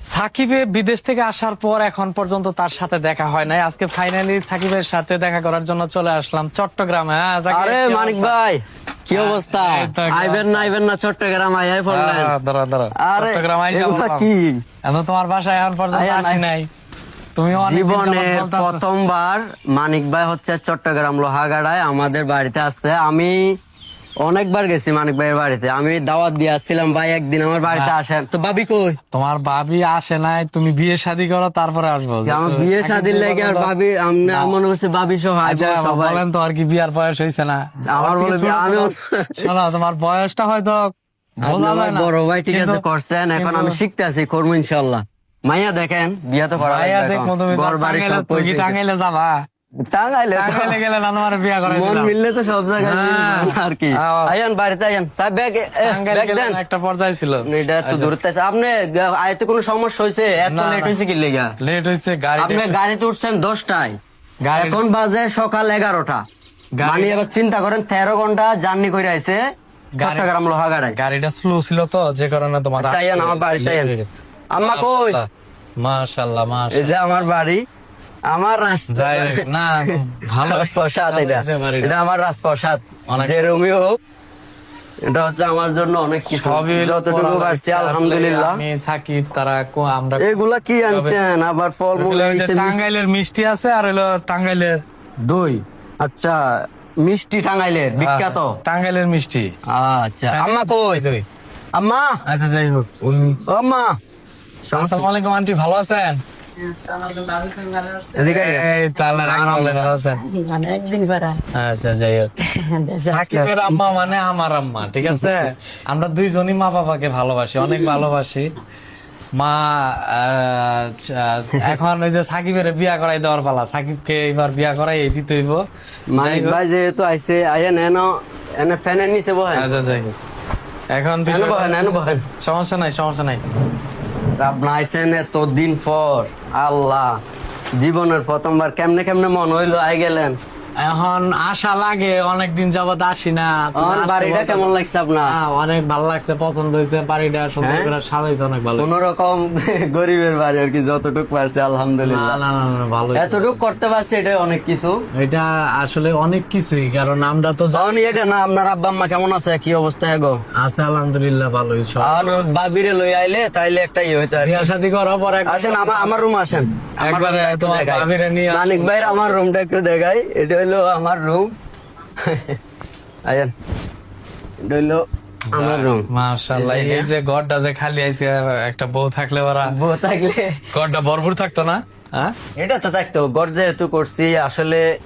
সাকিবে বিদেশ থেকে আসার পর এখন পর্যন্ত তার সাথে দেখা হয় নাই। আজকে ফাইনালি সাকিবের সাথে দেখা করার জন্য চলে আসলাম চট্টগ্রামে। সাকিব, আরে কি মানিক অবস্থা? ভাই, কি অবস্থা? এই তো আইবেন না চট্টগ্রাম আইয়াই পড়লেন। দাঁড়া আরে চট্টগ্রাম আইসা এগুলা বললাম। কি? এখন তোমার বাসায় এখন পর্যন্ত আয়া আসি নাই। নাই। তুমি জীবনে প্রথমবার মানিক ভাই হচ্ছে চট্টগ্রাম লোহাগাড়ায় আমাদের বাড়িতে আসছে। আমি অনেকবার গেছি মানিক ভাইয়ের বাড়িতে। আমি দাওয়াত দিয়ে আসছিলাম, ভাই একদিন আমার বাড়িতে আসেন। তো ভাবি কই? তোমার ভাবি আসে নাই, তুমি বিয়ে শাদী করো তারপরে আসবো। আমার বিয়ে শাদির লেগে আর ভাবি আমার মনে হচ্ছে ভাবি সহ আচ্ছা সবাই। বলেন তো আর কি বিয়ার বয়স হয়েছে না? আমার বলে আমি শোনো, তোমার বয়সটা হয়তো আপনি আমার বড় ভাই, ঠিক আছে কিন্তু- করছেন। এখন আমি কিন্তু- শিখতে আছি, করবো ইনশাল্লাহ। মাইয়া দেখেন, বিয়া তো করা ভাইয়া লাগবে দেখো, এখন। তুমি ঘর বাড়ি সব তুমি কি কইছে। টাঙ্গাইলে যাবা? টাঙ্গাইলে তো টাঙ্গাইলে গেলে না তোমার বিয়া করে মন মিললে তো সব জায়গায় হ্যাঁ। মিলবে আর কি। আইয়ান বাড়িতে আইয়ান, সাহেব ব্যাগ ব্যাগ দেন। একটা পর্যায়ে ছিল, এটা তো দূরত্ব আছে। আপনি আইতে কোনো সমস্যা হয়েছে? এত না, লেট না। হয়েছে কি লেগা? লেট হয়েছে গাড়ি। আপনি গাড়িতে উঠছেন 10টায়, গাড়ি- এখন বাজে সকাল 11টা। মানে এবার চিন্তা করেন 13 ঘন্টা জার্নি করে আইছে চট্টগ্রাম লোহাগাড়ায়। গাড়িটা স্লো ছিল তো, যে কারণে তোমার আচ্ছা, আইয়ান আমার বাড়িতে আইয়ান। আম্মা কই? মাশাআল্লাহ এই মাশাআল্লাহ। যে আমার বাড়ি, আমার রাস্তা। যাই হোক, না ভালো রাজপ্রসাদ এটা। সাজাইছে বাড়িটা। এটা আমার রাজপ্রসাদ। অনেক- যে রুমিও হোক, এটা হচ্ছে আমার জন্য অনেক কিছু। সবই হলো যতটুকু পড়ালেখা পারছি ইচ্ছা, আলহামদুলিল্লাহ। আমি সাকিব তারা আমরা এগুলা কি আনছেন? আবার ফলমূল এগুলো হচ্ছে আনছেন। টাঙ্গাইলের মিষ্টি আছে আর হলো টাঙ্গাইলের দই। আচ্ছা, মিষ্টি টাঙ্গাইলের বিখ্যাত। টাঙ্গাইলের মিষ্টি। আচ্ছা, আম্মা কই? দই। আম্মা, আচ্ছা যাই হোক, ও আম্মা, আসসালামু আলাইকুম আন্টি, ভালো আছেন? এদিকে এই তো আল্লাহ রাখলে ভালো আছেন। অনেকদিন পরে আচ্ছা যাই হোক, সাকিবের আম্মা মানে আমার আম্মা, ঠিক আছে? আমরা দুইজনই মা বাবাকে ভালোবাসি, অনেক ভালোবাসি। মা এখন ওই যে সাকিবের বিয়া করাই দেওয়ার পালা, সাকিবকে এবার বিয়া করাই দিতে হইব। মানিক ভাই যেহেতু আইছে, আইয়েন এনো, এনে ফ্যানের নিচে বহেন। আচ্ছা যাই হোক, এখন এনো বিষয়টা বহেন, এনো বহেন। সমস্যা নাই সমস্যা নাই। আপনি আইছেন এতদিন পর, আল্লাহ, জীবনের প্রথমবার কেমনে কেমনে মন হইলো আই গেলেন? এখন আশা লাগে, অনেকদিন যাবত আসি না। তুমি আমার আসতে বাড়িটা বলতে- কেমন লাগছে আপনার? হ্যাঁ, অনেক ভালো লাগছে, পছন্দ হয়েছে, বাড়িটা সুন্দর হ্যাঁ? করে সাজাইছে, অনেক ভালো। কোন রকম গরিবের বাড়ি আর কি, যতটুক পারছে না আলহামদুলিল্লাহ। না না না, ভালো হয়েছে। এতটুক করতে পারছে, এটাই অনেক কিছু। এটা আসলে অনেক কিছুই, কারণ আমরা তো যখন এটা না, আপনার আব্বা আম্মা কেমন আছে, কি অবস্থা গো? আছে আলহামদুলিল্লাহ ভালোই সব। আর বাবিরে লই আইলে তাইলে একটা ইয়ে হইতো আর কি। বিয়া শাদী করার পর আসেন আমার রুম আসেন। আমার একবারে room টা একটু তোমার দেখাই। বাবিরে নিয়ে আসো। মানিক ভাইয়ের আমার রুমটা একটু দেখাই। এটা হইলো আমার রুম। আইয়েন, এটা হইলো আমার রুম। মাশাআল্লাহ, এই যে এই যে ঘরটা যে খালি আইছে, একটা বউ থাকলে ওরা বউ থাকলে ঘরটা ভরপুর থাকতো না? হ্যাঁ, এটা তো থাকতো। ঘর যেহেতু করছি, আসলে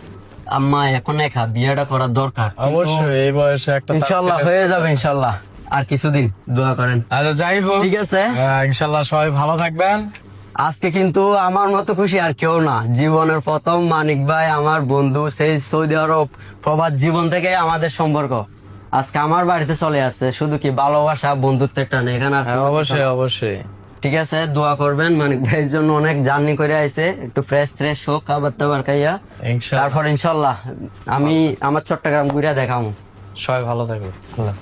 আম্মা এখন একা বিয়েটা করার দরকার। অবশ্যই এই বয়সে একটা তার ইনশাল্লাহ ছেলে- হয়ে যাবে, ইনশাল্লাহ। আর কিছুদিন দোয়া করেন। আচ্ছা যাই হোক, ঠিক আছে। ইনশাল্লাহ সবাই ভালো থাকবেন। আজকে কিন্তু আমার মতো খুশি আর কেউ না। জীবনের প্রথম মানিক ভাই আমার বন্ধু, সেই সৌদি আরব প্রবাস জীবন থেকে আমাদের সম্পর্ক আজকে আমার বাড়িতে চলে আসছে। শুধু কি ভালোবাসা, বন্ধুত্ব একটা নেই এখানে আর কোনো অবশ্যই অবশ্যই। ঠিক আছে, দোয়া করবেন। মানিক ভাইয়ের জন্য অনেক জার্নি করে আইছে, একটু ফ্রেশ ট্রেশ হোক, খাবার টাবার খাইয়া ইনশাল্লাহ তারপর ইনশাল্লাহ আমি আমার চট্টগ্রাম ঘুরে দেখাবো। সবাই ভালো থাকবে। আল্লাহ।